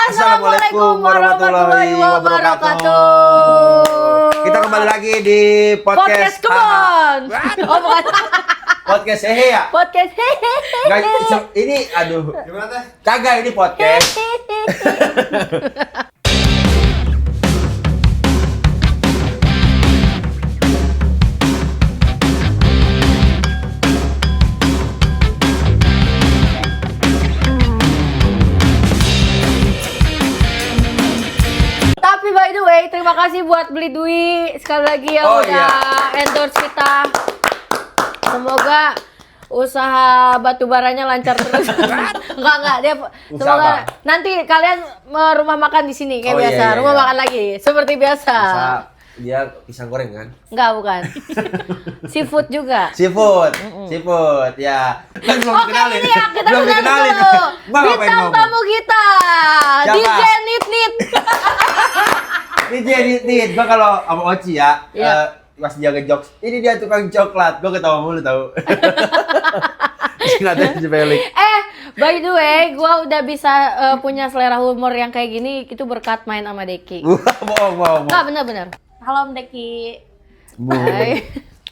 Assalamualaikum warahmatullahi wabarakatuh. Kita kembali lagi di podcast Kebon. Oh bukan. Podcast hehe ya? Podcast hehe. Guys, ini aduh. Gimana? Kagak ini podcast. Tapi by the way, terima kasih buat Beli Dwi sekali lagi yang udah endorse kita. Semoga usaha batu baranya lancar terus. Enggak dia semoga nanti kalian rumah makan di sini kayak biasa. Rumah makan lagi seperti biasa. Dia pisang goreng kan? Enggak, bukan. Seafood juga. Seafood ya. Kan belum kenalin. Ini ya, kita kenalin dulu. Bintang tamu kita, DJ Nit. DJ Nit, gua kalau sama Oci ya, pas jaga jokes, ini dia tukang coklat, gua ketawa mulu tau. By the way, gua udah bisa punya selera humor yang kayak gini, itu berkat main sama Deki. Bohong. Enggak, bener. Halo Om Deki. Hai.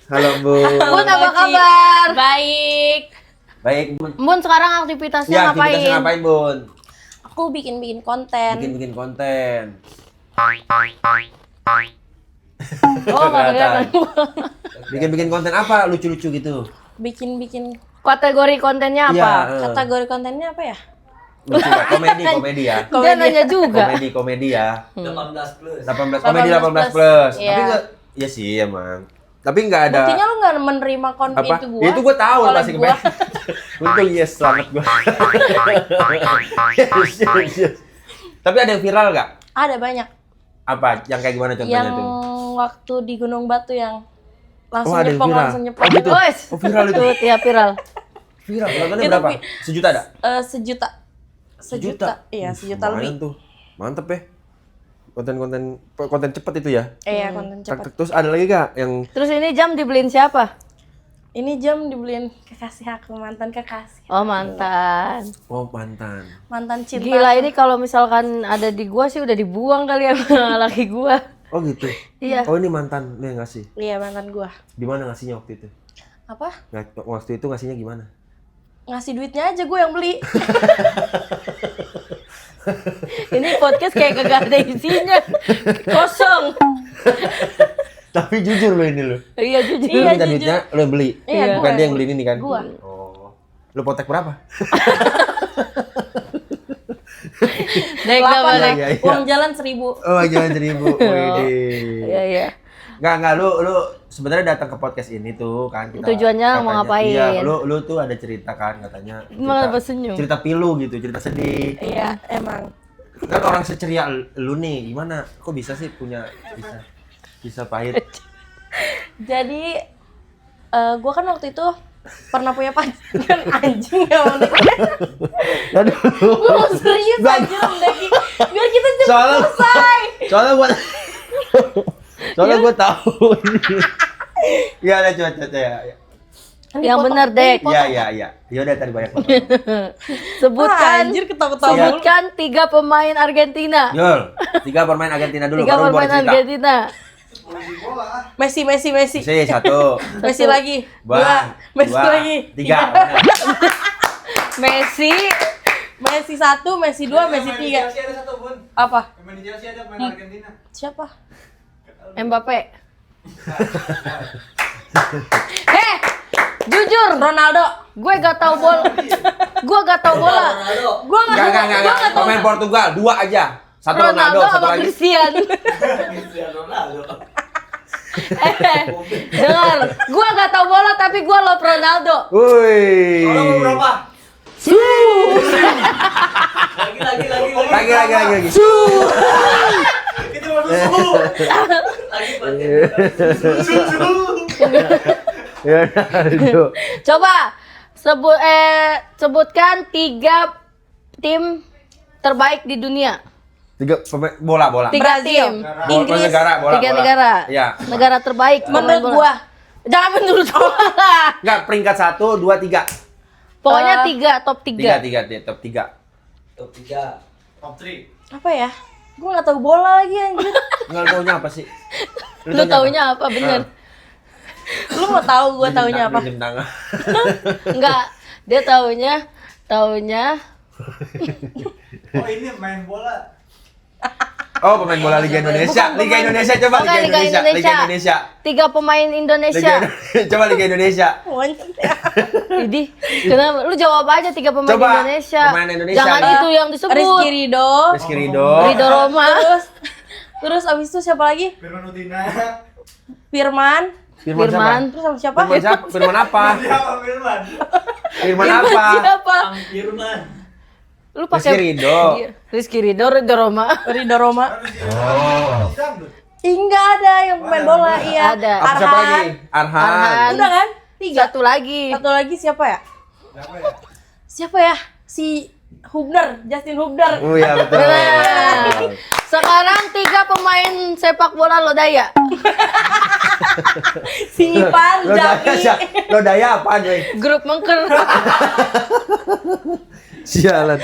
Halo Bu. Bun, apa kabar? Baik, Bun. Bun, sekarang aktivitasnya ngapain? Aktivitasnya ngapain, Bun? aku bikin konten. Bikin konten. Oh, nggak kelihatan. Bikin konten apa? Lucu-lucu gitu. Bikin Kategori kontennya apa? kategori kontennya apa ya? Lucu ya? Komedi ya. Dia nanya juga. Komedi ya. 18 plus. 18 komedi 18 plus. Iya. Tapi enggak, ya sih emang. Tapi enggak ada. Buktinya lu nggak menerima konten Apa? itu gua. Ya itu gua tahu Oleh pasti gua. Untung yes, selamat gua. Yes. Tapi ada yang viral enggak? Ada banyak. Apa? Yang kayak gimana contohnya Yang tuh? waktu di Gunung Batu yang langsung ada yang nyepong, viral. langsung nyepong. Oh, gitu. Wes. Oh, viral itu. Tuh, ya viral. Viral. Nontonnya Itu berapa? Sejuta ada? Sejuta. Iya, sejuta Lumayan lebih. tuh. Mantep ya. Konten cepet itu ya. Iya, konten cepat. Terus ada lagi gak yang Terus ini jam dibeliin siapa? Ini jam dibeliin kekasih aku, mantan kekasih. Oh, mantan. mantan? Mantan cinta. Gila, ini kalau misalkan ada di gua sih udah dibuang kali ya sama laki gua. Oh gitu. Iya. Oh ini mantan lu yang ngasih. Iya, mantan gua. Di mana ngasihnya waktu itu? Apa? Waktu itu ngasihnya gimana? Ngasih duitnya aja gue yang beli. Ini podcast kayak kagak ada isinya. Kosong. Tapi jujur lo ini lo. Iya, jujur. Lu minta duitnya, lo yang beli. Iya, Bukan gue. dia yang beli ini kan? Gua. Oh. Lo potek berapa? Naik Delapan apa lah. naik? Iya. Uang jalan 1.000. Oh, jangan 1.000. Iya. Enggak, lu sebenarnya datang ke podcast ini tuh kan kita. Tujuannya mau ngapain? Iya, lu tuh ada cerita kan katanya. Malah senyum. Cerita pilu gitu, cerita sedih. Iya, emang. Kan orang seceria lu nih, gimana? Kok bisa sih punya bisa pahit? Jadi gue kan waktu itu pernah punya pacar kan anjing ya Om Deki. Aduh. Gue mau serius aja Om Deki. Biar kita cepet Soalnya- selesai. Soalnya gue tahu ini. Iya, ada cuaca ya. Yang benar, Dek. Iya. Ya udah tadi banyak foto. Sebutkan Anjir ketawa-ketawa. sebutkan 3 pemain Argentina. Yul, 3 pemain Argentina dulu 3 baru pemain cerita. Argentina. Messi. Messi 1. Messi lagi. Bang, 2. Messi 2, lagi. 3. Messi. Messi 1, Messi 2, Messi 3. Chelsea ada satu, Bun. Apa? Yang main di Chelsea ada pemain Argentina. Siapa? Mbappe. Jujur, Ronaldo. gue gak tahu bola. Gue gak tahu bola. Gue Enggak. Pemain Portugal 2 aja. Satu Ronaldo, satu sama lagi. Cristian. Ronaldo. Dengar, gue gak tahu bola tapi gue love Ronaldo. Woi. Kalau berapa? Lagi. Itu baru suhu. Ya, aduh. Coba sebutkan 3 tim terbaik di dunia. 3 pemain bola. 3 Brazil. tim. Inggris. Bola. 3 negara. Iya. Negara terbaik. pemain Menurut bola. gua. Jangan menurut gua. Enggak, peringkat 1, 2, 3. Pokoknya 3, top 3. 3, top 3. Top 3. Top 3. Apa ya? Gue nggak tahu bola lagi anjir. Enggak taunya apa sih? Lu taunya apa bener? Lu mau tahu gue taunya apa? Jam tangan. Enggak, dia taunya Oh ini main bola. Oh, pemain bola Liga Indonesia. Bukan Liga pemain- Indonesia coba Bukan Liga Indonesia. Liga Indonesia. 3 pemain Indonesia. Coba Liga Indonesia. Monyet ya. Idi, kenapa? Lu jawab aja 3 pemain Coba, Indonesia. pemain Indonesia. Jangan itu yang disebut. Rizky Ridho. Rizky Ridho. Ridho Roma. Terus abis itu siapa lagi? Firman Utina. Firman. Firman siapa? Terus sama siapa? Firman siapa? Firman apa? Siapa Firman? Firman apa? Siapa? Ang Firman. Lu pakai Rizky Ridho. Rizky Ridho, Ridho Roma. Ridho Roma. Oh. Enggak ada yang pemain bola, iya. Ada. Apa siapa lagi? Arhan. Udah kan? 3. Satu lagi. Satu lagi siapa ya? Siapa ya? Siapa ya? Si Hubner, Justin Hubner. Oh iya betul. Benar. Sekarang 3 pemain sepak bola Lodaya. Si Ipan, Lo daya, Jaki. lo daya apa gue? Grup mengker. Sialan.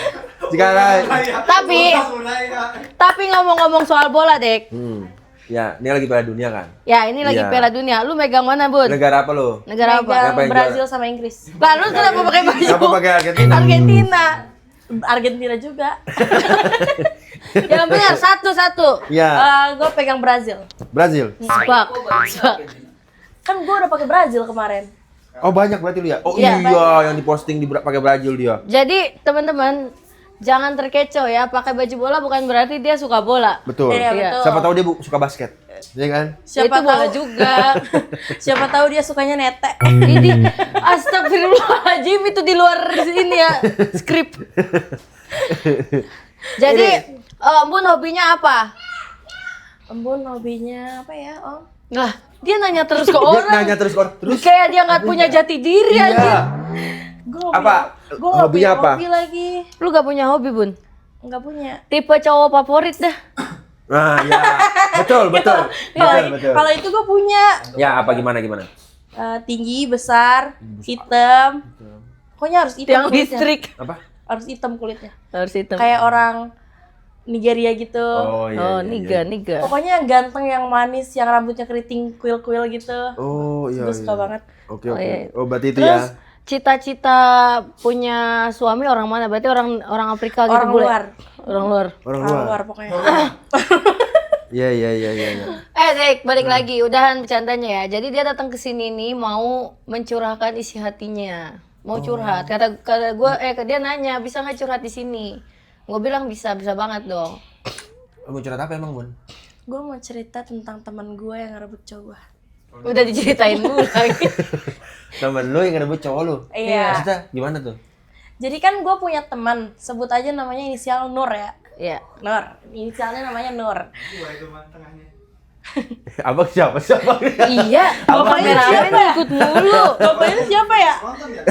Sekarang. Tapi ngomong-ngomong soal bola, Dek. Ya, ini lagi Piala Dunia kan? Ya, ini lagi Iya. Piala Dunia. Lu megang mana, Bun? Negara apa lo? Negara apa? Megang Apa yang Brazil sama Inggris. Lah, lu kenapa pakai baju? Kenapa pakai Argentina? Argentina. Argentina juga. Yang benar, satu-satu. Ya, Gue pegang Brazil. Brazil. Sepak. Kan gue udah pakai Brazil kemarin. Oh banyak berarti lu ya? Oh Iya, iya, yang diposting di pakai Brazil dia. Jadi, teman-teman, jangan terkecoh ya. Pakai baju bola bukan berarti dia suka bola. Betul. Iya, Iya. betul. Siapa tahu dia suka basket. Iya kan? Itu bola juga. Siapa tahu dia sukanya nete. Ini astagfirullahaladzim, itu di luar sini ya skrip. Jadi Bun hobinya apa? Embun hobinya apa ya, Om? Lah, dia nanya terus ke Dia orang. nanya terus Kayak dia nggak punya jati diri aja. Iya. Gue Apa? Gue nggak Hobinya punya apa? hobi lagi. Lu gak punya hobi, Bun? Nggak punya. Tipe cowok favorit dah. Nah, ya. Betul, betul. Betul. Kalau itu gue punya. Ya, apa gimana? Tinggi, besar, hitam. Pokoknya harus hitam Tiang kulitnya. listrik. Apa? Harus hitam kulitnya. Harus hitam. Kayak orang Nigeria gitu. Oh iya. niga. Pokoknya yang ganteng, yang manis, yang rambutnya keriting kuil-kuil gitu. Oh iya. Gue suka banget. Oke. Oh, iya. Oh berarti itu Terus ya. cita-cita punya suami orang mana? Berarti orang Afrika gitu, Orang bule? luar. Orang luar. Orang Orang luar. luar pokoknya. Iya. Dek, balik lagi. Udahan bercandanya ya. Jadi dia datang ke sini nih mau mencurahkan isi hatinya. Mau curhat. Kata gue, dia nanya, bisa nggak curhat di sini? Gue bilang bisa banget dong. Mau curhat apa emang, Bun? Gue mau cerita tentang teman gue yang ngerebut cowok gue. Udah diceritain dulu lagi. Temen lu yang ngerebut cowok lu? Iya. Maksudnya gimana tuh? Jadi kan gue punya teman, sebut aja namanya inisial Nur ya. Iya. Nur, inisialnya namanya Nur. Gua itu mah tengahnya. Abang siapa? Iya, kameramen ikut mulu. Bapaknya siapa ya? Nonton ya?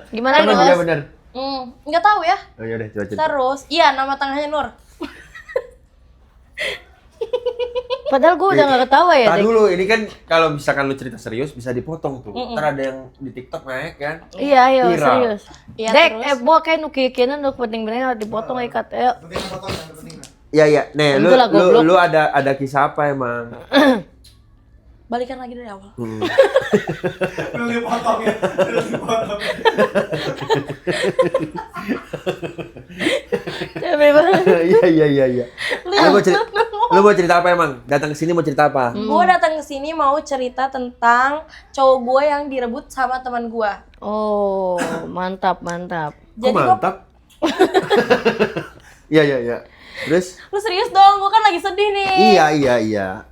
Gimana Emang Bos? iya bener? Nggak tahu ya. Oh iya udah, coba. Terus, iya nama tengahnya Nur. Padahal gue udah gak ketawa ya, Tahan Dek. dulu, ini kan kalau misalkan lu cerita serius bisa dipotong tuh. Ntar ada yang di TikTok naik kan. Iya, ayo Viral. serius. Iya, Dek, terus? buat kayak nukikinan untuk penting bener dipotong ikat. Ayo. Penting potong yang penting. Iya iya. Nih, lu Itulah goblok. lu ada kisah apa emang? Balikan lagi dari awal. Belum dipotong ya. Belum dipotong. Capek banget. Iya. Lu mau cerita apa emang? Datang ke sini mau cerita apa? Gue datang ke sini mau cerita tentang cowok gue yang direbut sama teman gue. Oh, mantap. Kok Jadi gua- mantap? Iya. Terus? Lu serius dong, gue kan lagi sedih nih. Iya.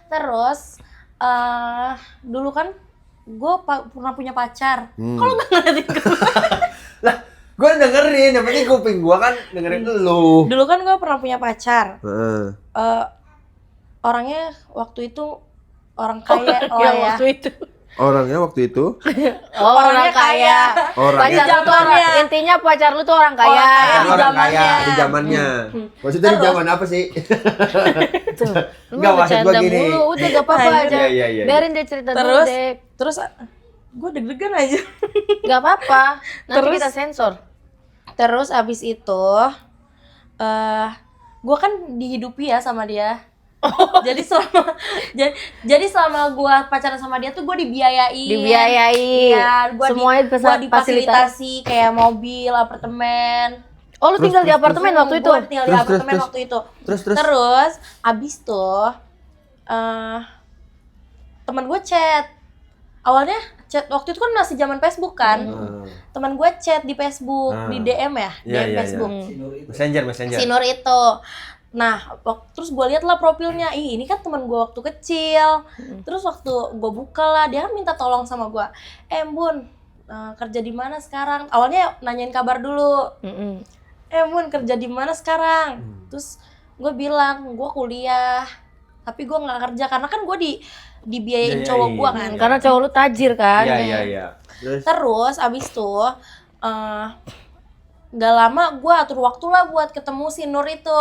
Terus, dulu kan gue pernah punya pacar. Kalau nggak ngeliatin gue. Lah, gua dengerin, yang penting kuping gua kan dengerin lu. Dulu kan gue pernah punya pacar. Heeh. Orangnya waktu itu orang kaya lah Yang ya. waktu itu. Orangnya waktu itu Oh, orang Orangnya kaya. Orangnya- Pacar lu tuh orang, Zamannya. intinya pacar lu tuh orang kaya. Orang kaya. Di orang zamannya. kaya di zamannya. Maksudnya di Terus? zaman apa sih? Tuh. Lu Nggak, mah maksud gua bercanda gini. mulu. Udah gak apa-apa aja. Iya. Biarin dia cerita dulu, Terus, Dek. terus gue deg-degan aja. Gak apa-apa. Nanti Terus? kita sensor. Terus abis itu gue kan dihidupi ya sama dia. Jadi selama jadi selama gue pacaran sama dia tuh gue dibiayai. Iya, Semuanya gua difasilitasi kayak mobil, apartemen. Oh, lu tinggal di apartemen waktu itu? Gue tinggal di apartemen Terus. waktu itu. Terus. Terus abis tuh teman gue chat. Awalnya chat waktu itu kan masih zaman Facebook kan. Teman gue chat di Facebook, di DM ya, Iya, DM iya, Facebook. Messenger. Si Nur itu. Nah, terus gue liat lah profilnya, ini kan teman gue waktu kecil. Terus waktu gue buka lah, dia kan minta tolong sama gue. Bun, kerja di mana sekarang? Awalnya nanyain kabar dulu. Bun, kerja di mana sekarang? Terus gue bilang, gue kuliah, tapi gue nggak kerja karena kan gue dibiayain cowok gue kan. Karena cowok lu tajir kan. Iya. Terus abis tuh gak lama gue atur waktu lah buat ketemu si Nur itu.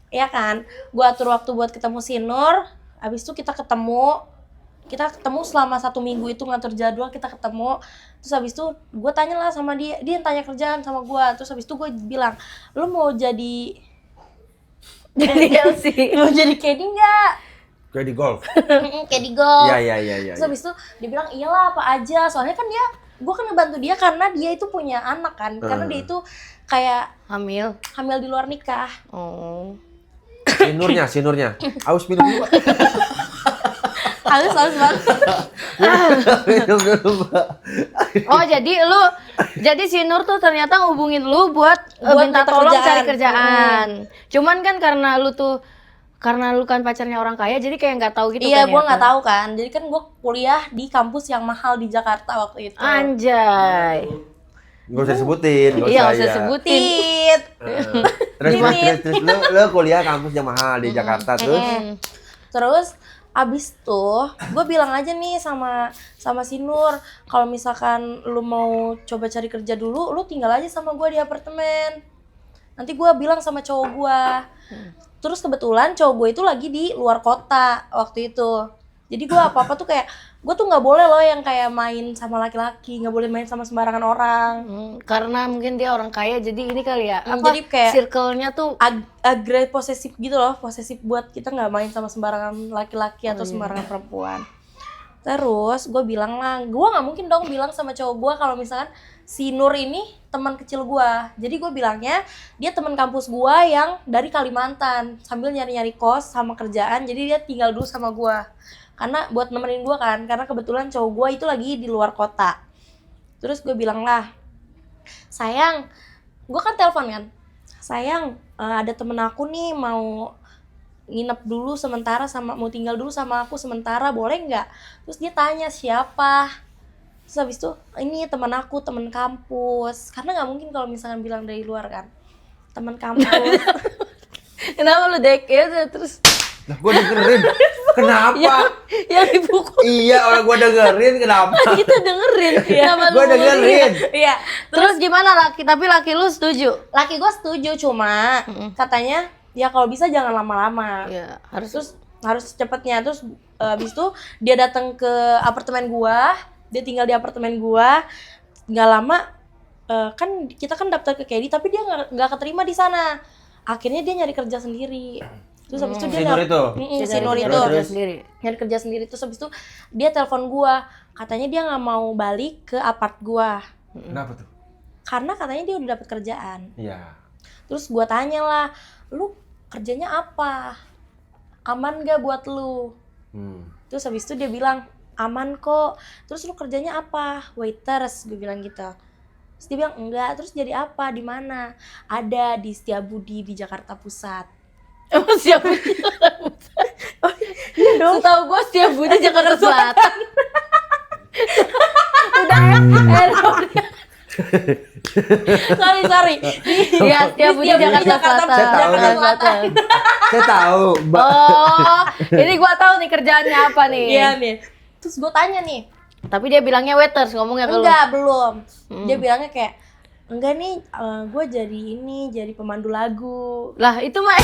Ya kan, gue atur waktu buat ketemu si Nur. Abis itu kita ketemu selama 1 minggu itu ngatur jadwal, kita ketemu. Terus abis itu gue tanya lah sama dia yang tanya kerjaan sama gue. Terus abis itu gue bilang, lu mau jadi LC. mau jadi caddy nggak? Kayak di golf. Caddy golf. Iya. Terus abis itu dia bilang iyalah apa aja, soalnya kan gue kan ngebantu dia karena dia itu punya anak kan, karena dia itu kayak Hamil. di luar nikah. Oh. Sinurnya. Aus minum dulu, Pak. Halus banget. Minum dulu, Pak. Oh, jadi si Nur tuh ternyata ngehubungin lu buat minta minta tolong kerjaan. cari kerjaan. Cuman kan karena lu kan pacarnya orang kaya, jadi kayak nggak tahu gitu Iya, kan. gue nggak tahu kan. Jadi kan gue kuliah di kampus yang mahal di Jakarta waktu itu. Anjay. Gak usah sebutin, Iya, nggak usah sebutin. Tit. Terus Dimit. lu kuliah kampus yang mahal di Jakarta terus. Terus abis tuh gue bilang aja nih sama si Nur, kalau misalkan lu mau coba cari kerja dulu, lu tinggal aja sama gue di apartemen. Nanti gue bilang sama cowok gue. Terus kebetulan cowok gue itu lagi di luar kota waktu itu. Jadi gue apa-apa tuh kayak, gue tuh nggak boleh loh yang kayak main sama laki-laki, nggak boleh main sama sembarangan orang. Karena mungkin dia orang kaya, jadi ini kali ya. Jadi kayak circle-nya tuh agak posesif gitu loh, posesif buat kita nggak main sama sembarangan laki-laki atau sembarangan perempuan. Terus gue bilang lah, gue nggak mungkin dong bilang sama cowok gue kalau misalkan si Nur ini teman kecil gue. Jadi gue bilangnya dia teman kampus gue yang dari Kalimantan, sambil nyari-nyari kos sama kerjaan. Jadi dia tinggal dulu sama gue, karena buat nemenin gue kan, karena kebetulan cowok gue itu lagi di luar kota. Terus gue bilang lah, sayang, gue kan telepon kan, sayang, ada temen aku nih mau nginep dulu sementara mau tinggal dulu sama aku sementara, boleh nggak? Terus dia tanya siapa. Terus habis itu, ini teman aku, teman kampus. Karena nggak mungkin kalau misalkan bilang dari luar kan, teman kampus. kenapa lu deket terus? Lah gua dengerin. Kenapa? Yang dipukul. Iya, orang gua dengerin kenapa? Kita dengerin. Kenapa lu Gua ngomongin? dengerin. Iya. Terus gimana tapi laki lu setuju? Laki gue setuju, cuma katanya ya kalau bisa jangan lama-lama. Iya, harus cepetnya. Terus abis itu dia datang ke apartemen gua, dia tinggal di apartemen gua. Nggak lama kan kita kan daftar ke KD, tapi dia nggak keterima di sana. Akhirnya dia nyari kerja sendiri. Terus habis itu dia Si Nur itu? si Nur itu Terus? nyari kerja sendiri. Terus habis itu dia telepon gua, katanya dia nggak mau balik ke apart gua Kenapa tuh? karena katanya dia udah dapet kerjaan. Iya. Terus gua tanya lah, lu kerjanya apa? Aman gak buat lu? Terus habis itu dia bilang, aman kok. Terus lu kerjanya apa? Waiters, gue bilang gitu. Terus dia bilang, enggak. Terus jadi apa? Di mana? Ada di Setiabudi di Jakarta Pusat. Emang siapa? Iya dong. Setahu gue setiap Budi Jakarta Selatan. Udah Sorry. Iya, setiap Budi Jakarta Selatan. Saya tahu. Oh, ini gua tahu nih kerjaannya apa nih. Iya nih. Terus gue tanya nih, Tapi dia bilangnya waiters, ngomongnya ke lu. enggak, belum. Dia bilangnya kayak, enggak nih, gue jadi pemandu lagu. Lah, itu mah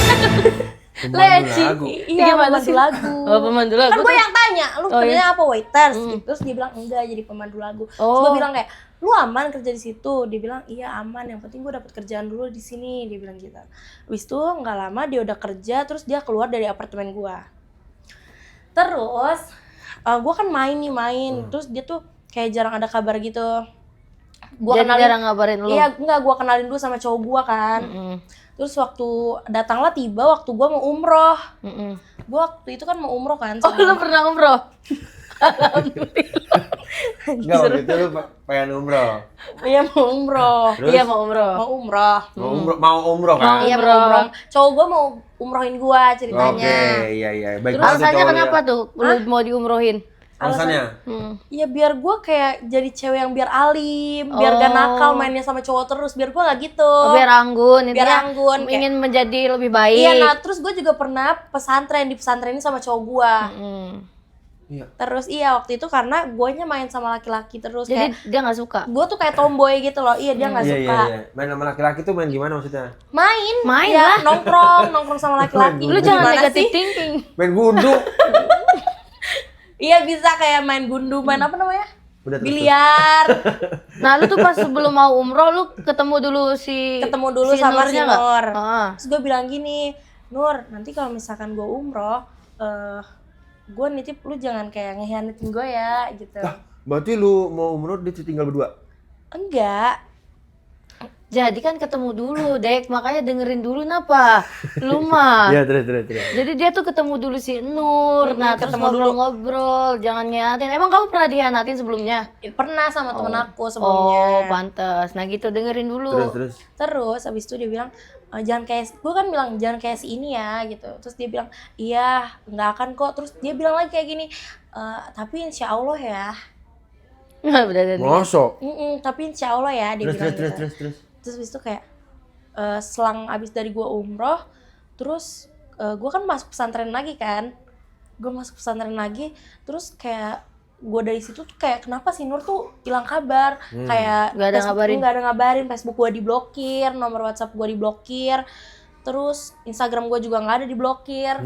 Leci. lagu. Iya, mana pemandu sih? lagu. Oh, pemandu lagu. Kan gue yang tanya, lu Oh, kerjanya iya. apa, waiters? Gitu. Terus dia bilang enggak, jadi pemandu lagu. Terus Oh. gue bilang kayak, lu aman kerja di situ? Dia bilang iya aman, yang penting gue dapet kerjaan dulu di sini. Dia bilang gitu. Habis itu nggak lama dia udah kerja, terus dia keluar dari apartemen gue. Terus gue kan main, terus dia tuh kayak jarang ada kabar gitu. Gua Jadi jarang ngabarin lu. Iya, enggak, gue kenalin dulu sama cowok gue kan. Terus waktu datanglah tiba waktu gue mau umroh. Gue waktu itu kan mau umroh kan. Oh, lu pernah umroh? Enggak, waktu itu lu pengen umroh. Iya mau umroh. Terus? Iya, mau umroh. Mau umroh. Mau umroh kan? Iya mau Umroh. umroh. Cowok gue mau umrohin gue ceritanya. Oke, iya. Baik Terus banget tuh alasannya cowok lu kenapa ya. tuh lu mau diumrohin? Alasannya? Ya biar gue kayak jadi cewek yang biar alim, biar gak Oh. nakal mainnya sama cowok terus, biar gue gak gitu. Oh, biar anggun, Biar intinya anggun, kayak- ingin menjadi lebih baik. Iya, nah terus gue juga pernah di pesantren ini sama cowok gue. Iya. Terus iya waktu itu karena guanya main sama laki-laki terus Jadi kayak dia nggak suka. gue tuh kayak tomboy gitu loh. Iya dia nggak suka. Iya. Main sama laki-laki tuh main gimana maksudnya? Main lah. ya, nongkrong sama laki-laki. Lu jangan Gimana negatif sih? thinking. Main gundu. Iya bisa kayak main gundu, main apa namanya? Udah, terus. Biliar. Nah, lu tuh pas sebelum mau umroh lu ketemu dulu Ketemu dulu sama si Nurnya nggak? Nur. Heeh. Terus gue bilang gini, Nur, nanti kalau misalkan gue umroh, gue nitip lu jangan kayak ngehianatin gue ya, gitu. Berarti lu mau umroh dia tinggal berdua? Enggak. Jadi kan ketemu dulu, Dek. Makanya dengerin dulu napa. Lu mah. Iya, terus. Jadi dia tuh ketemu dulu si Nur. Nah, terus ketemu dulu. ngobrol-ngobrol, jangan ngianatin. Emang kamu pernah dihianatin sebelumnya? Pernah sama temen aku sebelumnya. Oh, pantes. Nah, gitu dengerin dulu. Terus. Terus abis itu dia bilang jangan kayak gue kan bilang jangan kayak si ini ya gitu. Terus dia bilang iya nggak akan kok. Terus dia bilang lagi kayak gini tapi insya Allah ya. Udah ada dia. Mosok. Tapi insya Allah ya dia bilang gitu. Terus. Terus abis itu kayak selang abis dari gue umroh, terus gue kan masuk pesantren lagi kan. Gue masuk pesantren lagi, terus kayak gue dari situ tuh kayak kenapa si Nur tuh hilang kabar, kayak Nggak ada ngabarin. nggak ada ngabarin, Facebook gue diblokir, nomor WhatsApp gue diblokir, terus Instagram gue juga nggak ada diblokir.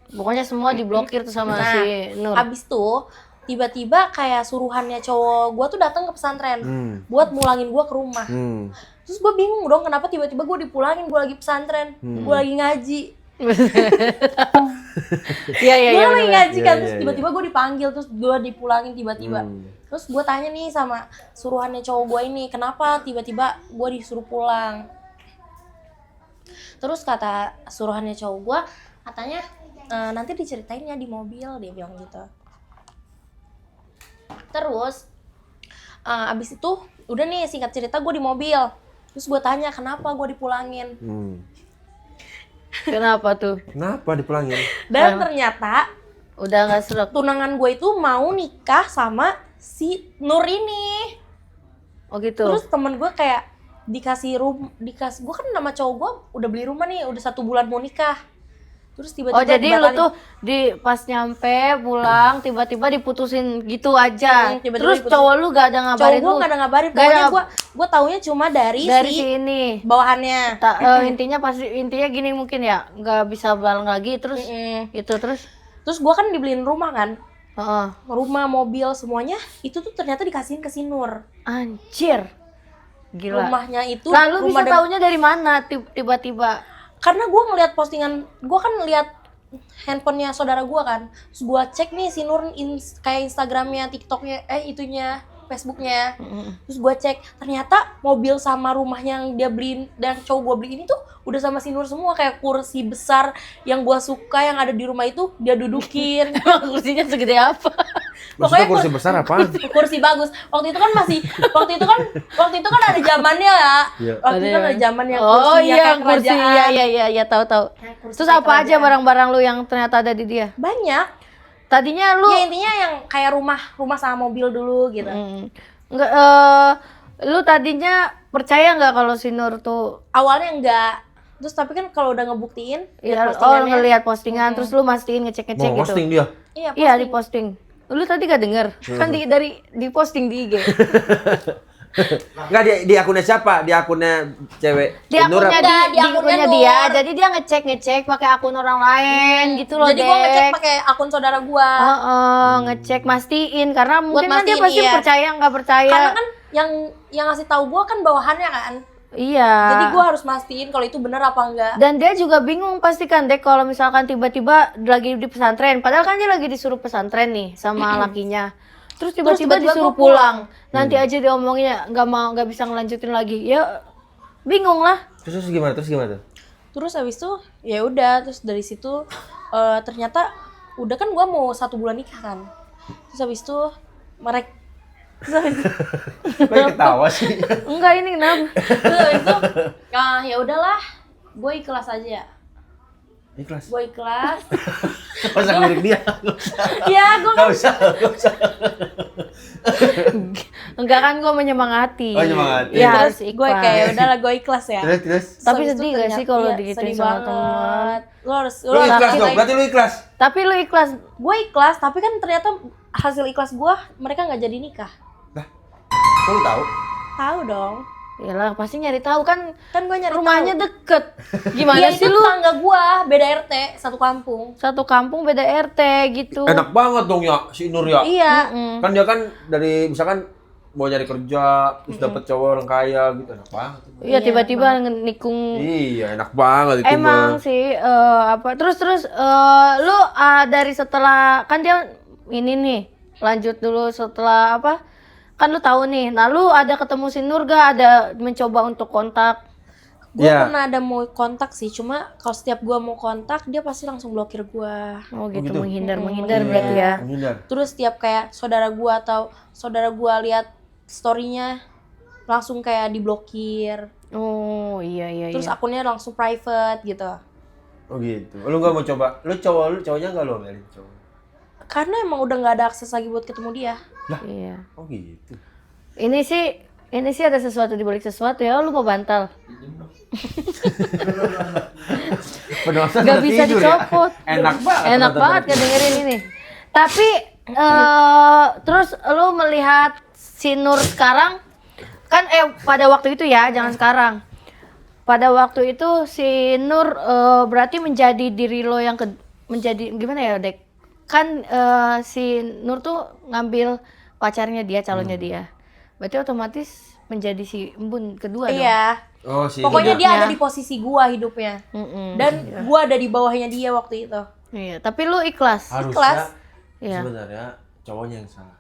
Pokoknya semua diblokir tuh sama Nah, si Nur. abis tuh tiba-tiba kayak suruhannya cowok gue tuh datang ke pesantren buat mulangin gue ke rumah. Terus gue bingung dong kenapa tiba-tiba gue dipulangin, gue lagi pesantren, gue lagi ngaji. Iya, iya, Gue iya. lagi bener. ngaji kan, Iya, terus iya, tiba-tiba gue dipanggil, terus gue dipulangin tiba-tiba. Terus gue tanya nih sama suruhannya cowok gue ini, kenapa tiba-tiba gue disuruh pulang? Terus kata suruhannya cowok gue, katanya nanti diceritain ya di mobil, dia bilang gitu. Terus abis itu udah nih singkat cerita gue di mobil. Terus gue tanya kenapa gue dipulangin. Kenapa tuh? Kenapa dipulangin? Dan ternyata Udah nggak serak. tunangan gue itu mau nikah sama si Nur ini. Oh gitu. Terus temen gue kayak dikasih gue kan nama cowok gue udah beli rumah nih, udah 1 bulan mau nikah. Terus tiba-tiba Oh jadi lu dibatalin. tuh pas nyampe pulang tiba-tiba diputusin gitu aja. Tiba-tiba Terus diputusin. cowok lu gak ada Cowok ngabarin gue lu? gak ada ngabarin, Nggak ada pokoknya gue taunya cuma dari dari si sini. bawahannya. Intinya gini mungkin ya nggak bisa balik lagi terus itu terus. Terus gue kan dibeliin rumah kan, Heeh. rumah, mobil, semuanya itu tuh ternyata dikasihin ke si Nur. Anjir. Gila. Rumahnya itu Nah lu bisa rumah taunya dari mana tiba-tiba? karena gue ngeliat postingan, gue kan lihat handphonenya saudara gue kan, terus gue cek nih si Nur kayak Instagramnya, TikToknya, itunya, Facebooknya, terus gue cek ternyata mobil sama rumah yang dia beliin dan cowok gue beli ini tuh udah sama si Nur semua, kayak kursi besar yang gue suka yang ada di rumah itu dia dudukin. Emang kursinya segede apa? Maksudnya Pokoknya kursi besar apaan? kursi bagus. Waktu itu kan ada zamannya ya. Iya. Waktu itu kan ada zaman yang Oh kursinya iya kayak kursi kerajaan. iya tahu. kursi Terus kayak apa aja kerajaan. barang-barang lu yang ternyata ada di dia? Banyak. Tadinya lu Ya intinya yang kayak rumah sama mobil dulu gitu. enggak lu tadinya percaya nggak kalau si Nur tuh Awalnya enggak. Terus tapi kan kalau udah ngebuktiin, ya, lihat oh postingannya. ngelihat postingan terus lu mastiin ngecek Mau gitu. posting dia? Iya, Iya di posting. Lu tadi gak denger? Kan di posting di IG. Enggak di akunnya siapa? Di akunnya cewek. Di Nur akunnya apa? di akunnya Nur. dia, jadi dia ngecek pakai akun orang lain gitu loh, Jadi gue ngecek Dek. pakai akun saudara gua. Ngecek mastiin karena mungkin kan dia mastiin, pasti iya. percaya nggak percaya. Karena kan yang ngasih tahu gua kan bawahannya kan. Iya. Jadi gua harus mastiin kalau itu bener apa enggak. Dan dia juga bingung pasti kan Dek kalau misalkan tiba-tiba lagi di pesantren, padahal kan dia lagi disuruh pesantren nih sama lakinya. Terus tiba-tiba tiba-tiba disuruh gua pulang. Nanti aja diomonginnya nggak bisa ngelanjutin lagi. Ya bingung lah. Terus gimana? Tuh? Terus habis itu ya udah, terus dari situ ternyata udah kan gua mau 1 bulan nikah kan. Terus habis itu mereka Kok ketawa sih? Enggak, ini kenapa? itu ya udahlah, gue ikhlas aja. Ikhlas. Gue ikhlas. Gak usah ngelirik dia. Ya gue Gak usah. Enggak kan gue menyemangati. Oh, menyemangati. Ya harus gue ikhlas. kayak udahlah gue ikhlas ya. Terus. Tapi Habis itu sedih gak sih ternyata- kalau iya, digituin sedih sama banget. teman? Lu harus Lu ikhlas kita- dong, berarti lu ikhlas. Tapi lu ikhlas. Gue ikhlas, tapi kan ternyata hasil ikhlas gue mereka nggak jadi nikah. Lah, kok lu tahu? Tahu dong. Yalah pasti nyari tahu kan Kan gue nyari rumahnya tahu. deket. Gimana Iya, sih itu lu? tetangga gue, beda RT, satu kampung. Satu kampung beda RT gitu. Enak banget dong ya, si Nur ya. Iya. Kan dia kan dari misalkan mau nyari kerja, terus dapet cowok orang kaya gitu, enak banget. Iya tiba-tiba nikung. Iya, enak banget itu Emang mah. sih apa terus lu dari setelah kan dia ini nih lanjut dulu setelah apa kan lu tahu nih, nah lu ada ketemu si Nur gak, ada mencoba untuk kontak? Gue Iya. pernah ada mau kontak sih, cuma kalau setiap gue mau kontak dia pasti langsung blokir gue. Oh gitu, gitu. menghindar berarti ya. Menghindar. Terus setiap kayak saudara gue atau saudara gue lihat storynya langsung kayak diblokir. Oh iya. Terus akunnya langsung private gitu. Oh gitu. Lu gak mau coba? Lu cowoknya gak lu Melin? Cowok. Karena emang udah nggak ada akses lagi buat ketemu dia. Iya. Oh gitu. Ini sih ada sesuatu di balik sesuatu ya. Lu mau bantal? Penasaran Gak udah bisa tidur dicopot. Ya? Enak banget. Enak teman-teman. banget kedengerin ini. Tapi terus lu melihat si Nur sekarang kan pada waktu itu ya, jangan sekarang. Pada waktu itu si Nur berarti menjadi diri lo yang menjadi gimana ya, Dek? Kan si Nur tuh ngambil pacarnya dia, calonnya dia. Berarti otomatis menjadi si embun kedua dong. Iya. Oh sih. Pokoknya dia hidupnya. ada di posisi gua hidupnya. Mm-mm. Dan gua ada di bawahnya dia waktu itu. Iya, tapi lu ikhlas. Harusnya Ikhlas. Iya. sebenarnya cowoknya yang salah.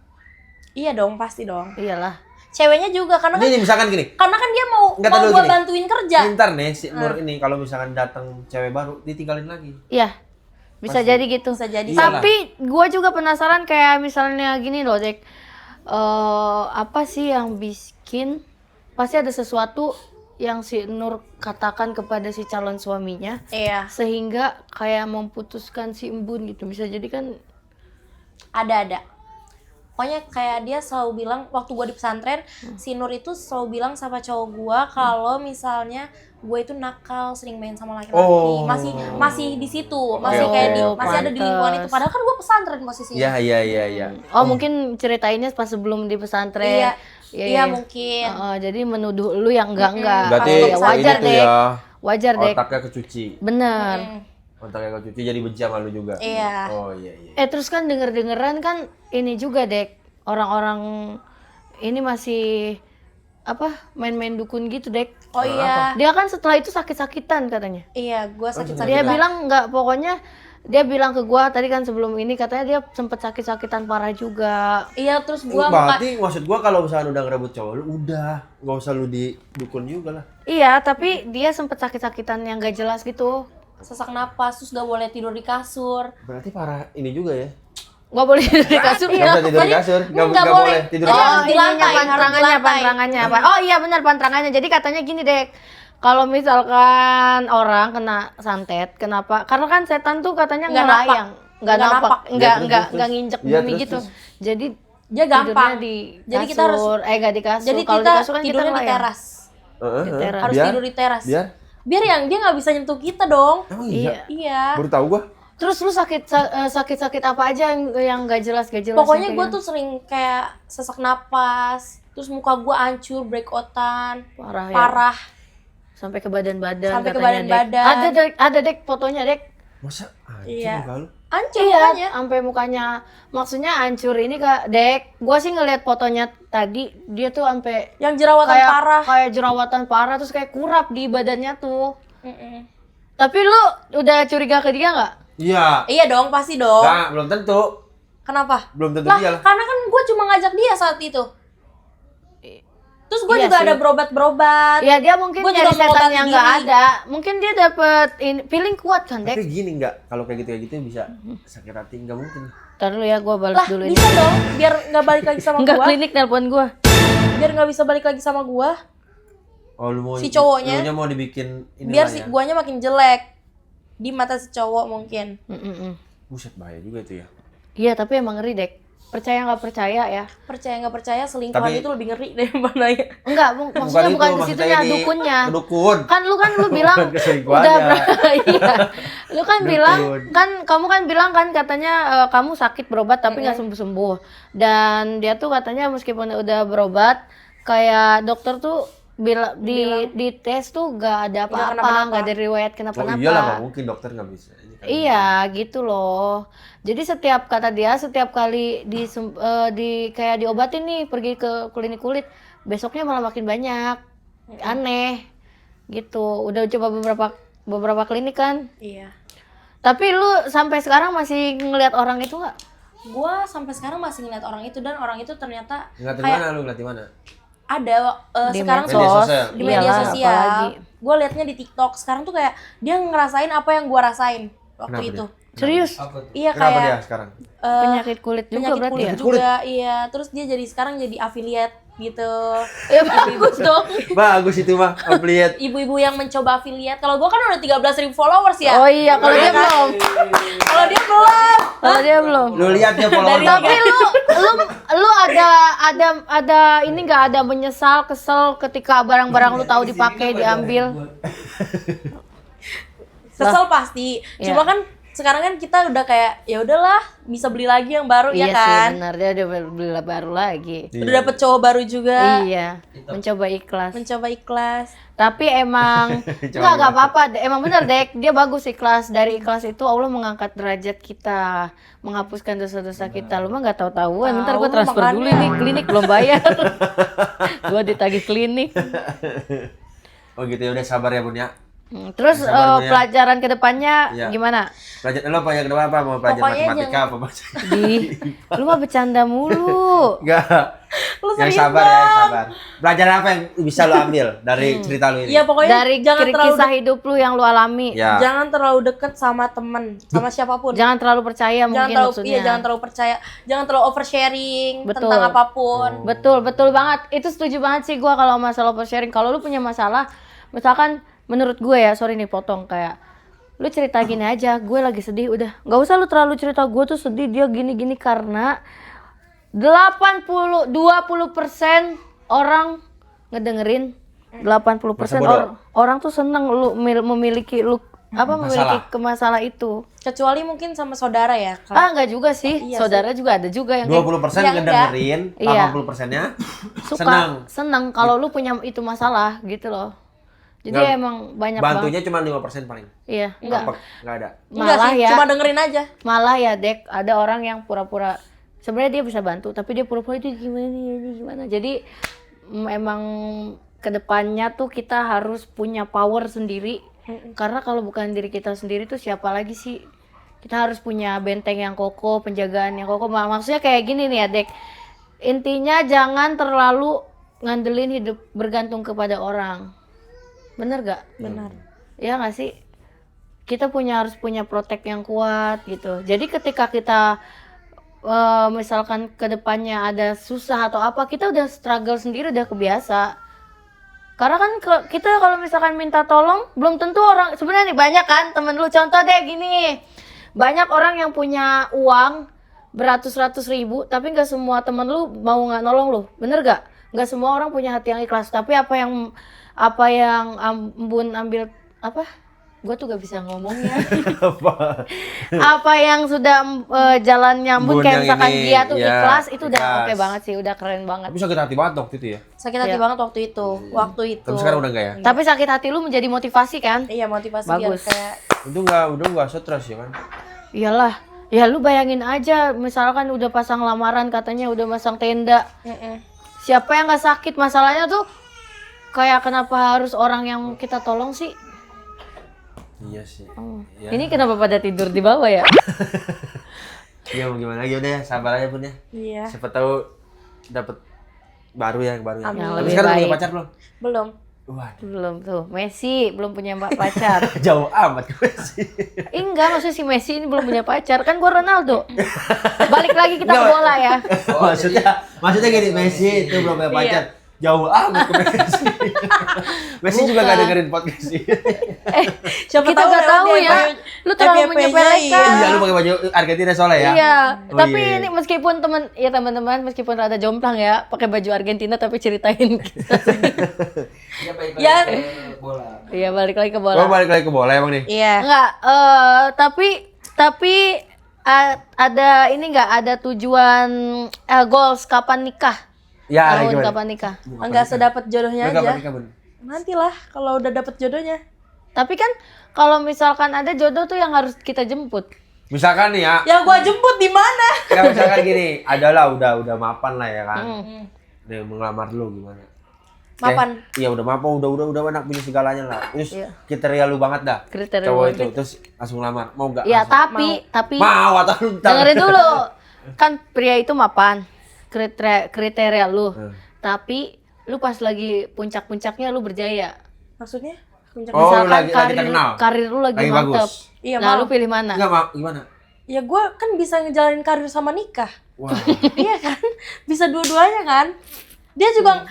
Iya dong, pasti dong. Iyalah. Ceweknya juga karena kan Ini misalkan gini. karena kan dia mau Enggak, mau tahu gua gini. bantuin kerja. Ntar nih si Nur ini kalau misalkan datang cewek baru ditinggalin lagi. Iya. Bisa Pasti. jadi gitu. Bisa jadi. Tapi gue juga penasaran kayak misalnya gini loh, Dek. Apa sih yang bikin pasti ada sesuatu yang si Nur katakan kepada si calon suaminya Iya, sehingga kayak memutuskan si embun gitu. Bisa jadi kan ada. Pokoknya kayak dia selalu bilang waktu gua di pesantren, si Nur itu selalu bilang sama cowok gua kalau misalnya gue itu nakal, sering main sama laki-laki. Oh. Masih di situ, masih Oke, kayak oke. masih ada di lingkungan itu. Padahal kan gua pesantren posisinya. Iya. mungkin ceritainnya pas sebelum di pesantren. Iya, mungkin. Jadi menuduh lu yang enggak. Berarti Ya, wajar ini tuh deh. ya, Wajar deh. otaknya kecuci. Bener. Otaknya kecuci jadi benci sama lu juga. Iya. Oh iya. Terus kan denger-dengeran kan ini juga, Dek. Orang-orang ini masih main-main dukun gitu, Dek. Oh iya. Dia kan setelah itu sakit-sakitan katanya. Iya, gua sakit-sakitan. Dia bilang enggak, pokoknya dia bilang ke gua tadi kan sebelum ini katanya dia sempet sakit-sakitan parah juga. Iya, terus gua Berarti maksud gua kalau misalkan udah ngerebut cowok lu udah, nggak usah lu di dukun juga lah. Iya, tapi dia sempet sakit-sakitan yang gak jelas gitu. sesak napas, terus gak boleh tidur di kasur. Berarti parah ini juga ya. Gak boleh tidur di kasur. Nggak bisa tidur di kasur, nggak nggak boleh. boleh tidur di Oh, kasur. di lantai, harus di lantai. Pantrangannya. Oh iya benar pantrangannya. Jadi katanya gini, Dek. Kalau misalkan orang kena santet, kenapa? Karena kan setan tuh katanya Nggak ngelayang, Nggak napak. nggak nginjek Iya, bumi terus, gitu. terus. Jadi Dia gampang. tidurnya di kasur. Jadi kita harus nggak di kasur. Jadi Kalau kita di kasur kan kita tidurnya di ngelayang. teras. Di teras. Harus Biar? tidur di teras. Biar? Yang dia nggak bisa nyentuh kita dong. Emang iya? Iya. Baru tahu gua. Terus lu sakit apa aja yang nggak jelas Pokoknya gue gitu? tuh sering kayak sesak napas, Terus muka gue hancur, breakoutan, Parah ya. parah. Sampai ke badan-badan Sampai ke katanya, Dek. badan-badan. Ada Dek fotonya, Dek. Masa hancur Iya. muka lu? Hancur Iya, mukanya. sampai mukanya maksudnya hancur ini Kak, Dek. Gua sih ngeliat fotonya tadi, dia tuh sampai Yang jerawatan kayak parah. kayak jerawatan parah terus kayak kurap di badannya tuh. Mm-mm. Tapi lu udah curiga ke dia nggak? Iya. Iya dong, pasti dong. Nah, belum tentu. Kenapa? Belum tentu Lah, dia lah. karena kan gue cuma ngajak dia saat itu. Terus gue Iya juga sih. ada berobat-berobat. Ya dia mungkin Gua nyari juga setan mengobati yang nggak diri. ada. Mungkin dia dapet feeling kuat kan, Tapi Dek? gini nggak, kalau kayak gitu bisa sakit hati nggak mungkin. Ntar dulu ya, gua balas Lah, dulu ini. bisa dong, biar nggak balik lagi sama Enggak gue. klinik nelpon gua. Biar nggak bisa balik lagi sama gue. Oh lu mau Si cowoknya. Lunya mau dibikin ini Biar lah si ya. guanya makin jelek di mata si cowok mungkin. Buset bahaya juga itu ya. Iya, tapi emang ngeri, Dek. Percaya nggak percaya ya? Percaya nggak percaya, selingkuhan Tapi- itu lebih ngeri daripada ya. Enggak, maksudnya bukan ke maksudnya situnya, ini, dukunnya. Dukun. Kan lu bilang Bukan keselingkuhannya. udah iya. Lu kan Dukun. bilang kamu kan bilang kan katanya kamu sakit berobat tapi nggak sembuh-sembuh. Dan dia tuh katanya meskipun udah berobat kayak dokter tuh bilang di tes tuh nggak ada apa-apa, nggak ada riwayat Oh kenapa-napa. iyalah nggak mungkin dokter nggak bisa. Ini kan- Iya, gitu loh. Jadi setiap kata dia setiap kali di kayak diobatin nih pergi ke klinik kulit, besoknya malah makin banyak. Aneh. Gitu. Udah coba beberapa klinik kan. Iya. Tapi lu sampai sekarang masih ngelihat orang itu nggak? Gue sampai sekarang masih ngeliat orang itu dan orang itu ternyata Ngeliat di kayak mana lu? Ngeliat di mana? ada Di sekarang medsos. tuh Media sosial. di media Iyalah, sosial. apalagi. Gue liatnya di TikTok. Sekarang tuh kayak dia ngerasain apa yang gue rasain waktu Kenapa itu. Serius? Apa tuh? Iya Kenapa kayak dia sekarang? Penyakit kulit juga penyakit berarti kulit ya? juga, iya. Terus dia jadi sekarang jadi affiliate gitu. Ya bagus dong. Bagus itu mah, affiliate. Ibu-ibu yang mencoba affiliate. Kalau gue kan udah 13.000 followers ya. Oh iya, kalau dia belum. Kalau dia belum. Kalau dia belum. Lu lihat dia follower Dari- berapa? Tapi lu ada ini nggak ada menyesal kesel ketika barang-barang lu tahu dipakai diambil? Kesel pasti. Iya. Cuma kan sekarang kan kita udah kayak ya udahlah bisa beli lagi yang baru Iya ya kan. sih benar, dia udah beli baru lagi. Udah dapet cowok baru juga. Iya, mencoba ikhlas. Mencoba ikhlas. Tapi emang nggak apa-apa, emang bener Dek, dia bagus ikhlas. Dari ikhlas itu Allah mengangkat derajat kita, menghapuskan dosa-dosa kita. Lu mah nggak tahu-tahuan, ntar gue Tahu, transfer dulu makanya. nih, klinik belum bayar. Gue ditagih klinik. Oh gitu ya udah sabar ya Bun ya. Terus Sabar, Bu, ya. pelajaran kedepannya Iya. gimana? Pelajaran lo pelajaran kedua apa? Mau pelajaran Pokoknya matematika apa bahasa? Lu mah bercanda mulu. Enggak. Lu Yang serius sabar ya, yang Bang. sabar. Pelajaran apa yang bisa lo ambil dari cerita lo ini? Iya pokoknya Dari jangan terlalu kisah hidup lu yang lu alami. Ya. jangan terlalu deket sama temen, sama siapapun. Jangan terlalu percaya Jangan mungkin terlalu maksudnya. iya, jangan terlalu percaya, jangan terlalu oversharing Betul. tentang apapun. Betul banget. Itu setuju banget sih gua kalau masalah oversharing. Kalau lu punya masalah, misalkan menurut gue ya, sorry nih potong, kayak lu cerita gini aja, gue lagi sedih, udah. Nggak usah lu terlalu cerita gue tuh sedih, dia gini-gini, karena 20% orang ngedengerin, 80% Masa bodoh. orang tuh seneng lu memiliki lu memiliki masalah itu. Kecuali mungkin sama saudara ya. Enggak juga sih. Iya Saudara juga ada juga yang kayak 20% Yang ngedengerin, Iya. 80%-nya suka seneng kalau lu punya itu masalah gitu loh. Jadi Nggak, emang banyak banget. bantunya cuma 5% paling. Iya, enggak. Enggak ada. Enggak Malah sih, ya, cuma dengerin aja. malah ya Dek, ada orang yang pura-pura sebenarnya dia bisa bantu, tapi dia pura-pura itu gimana ini gimana. Jadi emang kedepannya tuh kita harus punya power sendiri. Karena kalau bukan diri kita sendiri tuh siapa lagi sih? Kita harus punya benteng yang kokoh, penjagaan yang kokoh. Maksudnya kayak gini nih ya Dek. Intinya jangan terlalu ngandelin hidup bergantung kepada orang. Bener gak? Benar. Ya nggak sih? Kita harus punya protek yang kuat gitu. Jadi ketika kita misalkan kedepannya ada susah atau apa, kita udah struggle sendiri, udah kebiasa. Karena kan kita kalau misalkan minta tolong, belum tentu orang, sebenarnya nih banyak kan temen lu, contoh deh gini, banyak orang yang punya uang beratus-ratus ribu, tapi nggak semua temen lu mau nggak nolong lu, bener gak? Nggak semua orang punya hati yang ikhlas, tapi apa yang Bun ambil Gue tuh gak bisa ngomongnya. Apa? Apa yang sudah jalan nyambung Bun kayak yang misalkan ini, dia tuh ya, ikhlas, itu udah ikhlas. oke banget sih, udah keren banget. Tapi sakit hati banget waktu itu ya. Sakit hati Iya. banget waktu itu. Tapi sekarang udah enggak ya? Tapi sakit hati lu menjadi motivasi kan? Iya, motivasi biar Bagus. kayak Udah enggak stres ya kan? Iyalah. Ya lu bayangin aja, misalkan udah pasang lamaran katanya udah masang tenda. Siapa yang gak sakit? Masalahnya tuh kayak kenapa harus orang yang kita tolong sih? Iya sih. Ya. Ini kenapa pada tidur di bawah ya? Ya mau gimana lagi udah ya, sabar aja Bun ya. Iya. Siapa tahu dapat baru ya. Amin. Yang Tapi lebih sekarang baik. punya pacar belum? Belum. Waduh. Belum tuh. Messi belum punya pacar. Jauh amat gue sih. Enggak, maksudnya si Messi ini belum punya pacar. Kan gua Ronaldo. Balik lagi kita ke Enggak, bola ya. maksudnya gini, Messi itu belum punya pacar. Jauh amat ke Messi. Messi juga gak dengerin podcast sih. Siapa Kita tahu nggak lewat tahu ya. FYP-nya Lu terlalu iya. menyepelekan. Iya, lu pakai baju Argentina soalnya ya? Iya, Oh, tapi iya. ini meskipun teman-teman meskipun rada jomplang ya, pakai baju Argentina tapi ceritain kisah. Ya baik Ya. bola. Iya, balik lagi ke bola. Oh, balik lagi ke bola emang nih? Iya. Enggak, tapi ada ini enggak ada tujuan goals kapan nikah? Ya, Tahun gimana? kapan nikah? Enggak sedapat jodohnya Lu kapan aja. nikah, Bun? Nantilah kalau udah dapet jodohnya. Tapi kan kalau misalkan ada jodoh tuh yang harus kita jemput. Misalkan nih ya, Yang gua jemput di mana? ya misalkan gini, adalah udah mapan lah ya kan. Nih mengelamar lu gimana? Mapan. Iya udah mapan, udah enak pilih segalanya lah. Terus Iya. kriteria lu banget dah. Kriteria cowok banget. itu terus langsung lamar. Mau enggak? Ya, tapi Mau atau lu dengerin dulu. Kan pria itu mapan. Kriteria lu. Tapi lu pas lagi puncak-puncaknya lu berjaya. Maksudnya? Puncak. Oh, Misalkan lagi terkenal. karir lu lagi mantep. bagus. Iya, Nah, mau. lu pilih mana? Enggak, mau gimana? Ya gua kan bisa ngejalanin karir sama nikah. Wah. Iya kan? Bisa dua-duanya kan? Dia juga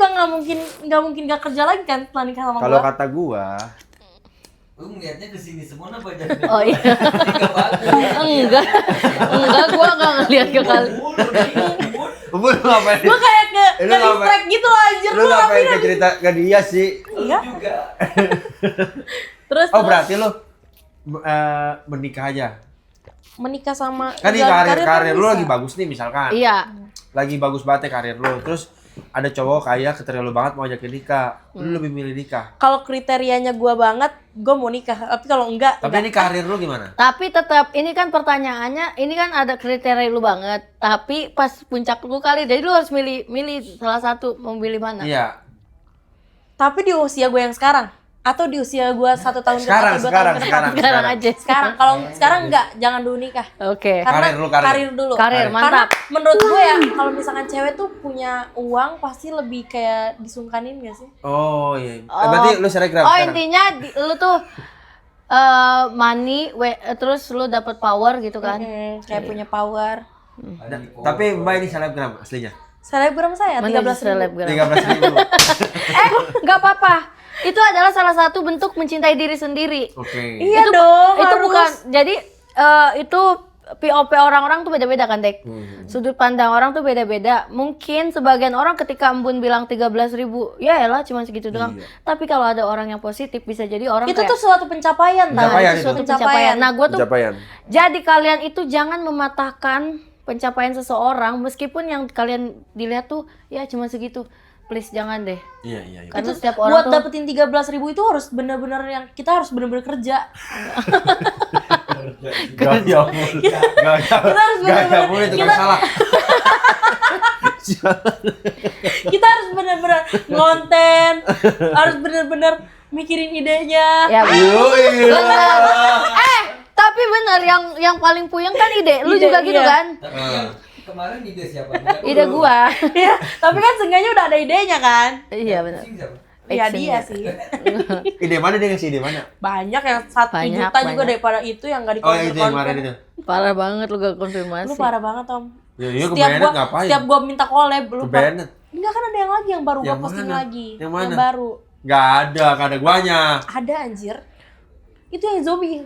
nggak mungkin nggak kerja lagi kan setelah nikah sama Kalau gua. kata gua, Lu ngeliatnya ke sini semua apa aja? Oh iya. Enggak. Enggak, gua enggak ngeliat ke kali. lu ngapain? Gua kayak ke Lu ngapain? distract gitu loh anjir Lu ngapain ke cerita ke dia sih? Iya. juga. Terus Oh, berarti lu menikah aja. menikah sama Kan nih jalan karir kan lu bisa. lagi bagus nih misalkan. Iya. Lagi bagus banget ya karir lu. Terus ada cowok kaya kriteria lu banget mau ajakin nikah. Lu lebih milih nikah. Kalau kriterianya gua banget, gua mau nikah. Tapi kalau enggak, Tapi ini karir lu gimana? Tapi tetap ini kan pertanyaannya, ini kan ada kriteria lu banget. Tapi pas puncak lu kali, jadi lu harus milih salah satu, mau pilih mana? Iya. Tapi di usia gue yang sekarang atau di usia gue 1 tahun ke Sekarang, depan, 2 tahun ke depan. Sekarang aja. Sekarang, kalau sekarang enggak, jangan dulu nikah. Oke. Karena Karir lu, karir. dulu. Karir, mantap. Karena menurut gue ya, kalau misalkan cewek tuh punya uang pasti lebih kayak disungkanin gak sih? Oh iya. Berarti lu selebgram Oh, sekarang. intinya lu tuh money, terus lu dapat power gitu kan? Kayak punya power. Tapi Mbak ini selebgram aslinya. Selebgram saya Mana 13.000. selebgram? 13.000. Nggak apa-apa. Itu adalah salah satu bentuk mencintai diri sendiri. Oke. Iya dong, Itu harus. bukan. Jadi itu POP orang-orang tuh beda-beda kan, Dek. Sudut pandang orang tuh beda-beda. Mungkin sebagian orang ketika Embun bilang 13.000, ya elah cuma segitu doang. Tapi kalau ada orang yang positif bisa jadi orang Itu kayak tuh suatu pencapaian, tau? Pencapaian Itu itu. suatu pencapaian. Nah, gue tuh Pencapaian. jadi kalian itu jangan mematahkan pencapaian seseorang meskipun yang kalian dilihat tuh ya cuma segitu. Please jangan deh. Iya, iya, iya. Karena Itu setiap buat orang tuh dapetin 13.000 itu harus bener-bener yang kita harus bener-bener kerja. Gaya mulu. Gaya. harus Gaya bener-bener- mulu itu kan kita- salah. Kita harus bener-bener ngonten, harus bener-bener mikirin idenya. ya Yoi. tapi bener yang paling puyeng kan ide. Lu Ide, juga gitu iya. kan? Tapi yang kemarin ide siapa? Bukan Ide lu. gua. Iya, tapi kan seenggaknya udah ada idenya kan? Iya benar. Pusing siapa? Iya Action dia ya. sih. Ide mana dia ngasih ide mana? Banyak yang 1 Banyak, juta juga banyak. daripada itu yang gak Oh, itu yang kemarin dikonfirm. itu. Parah banget lu gak konfirmasi. Lu parah banget, Tom. Ya, iya ke Setiap Bennett gua ngapain? setiap gua minta collab lu Ke Bennett. Enggak kan ada yang lagi yang baru gua Yang posting mana? lagi. Yang mana? Yang baru. Gak ada guanya. Ada anjir. Itu yang zombie.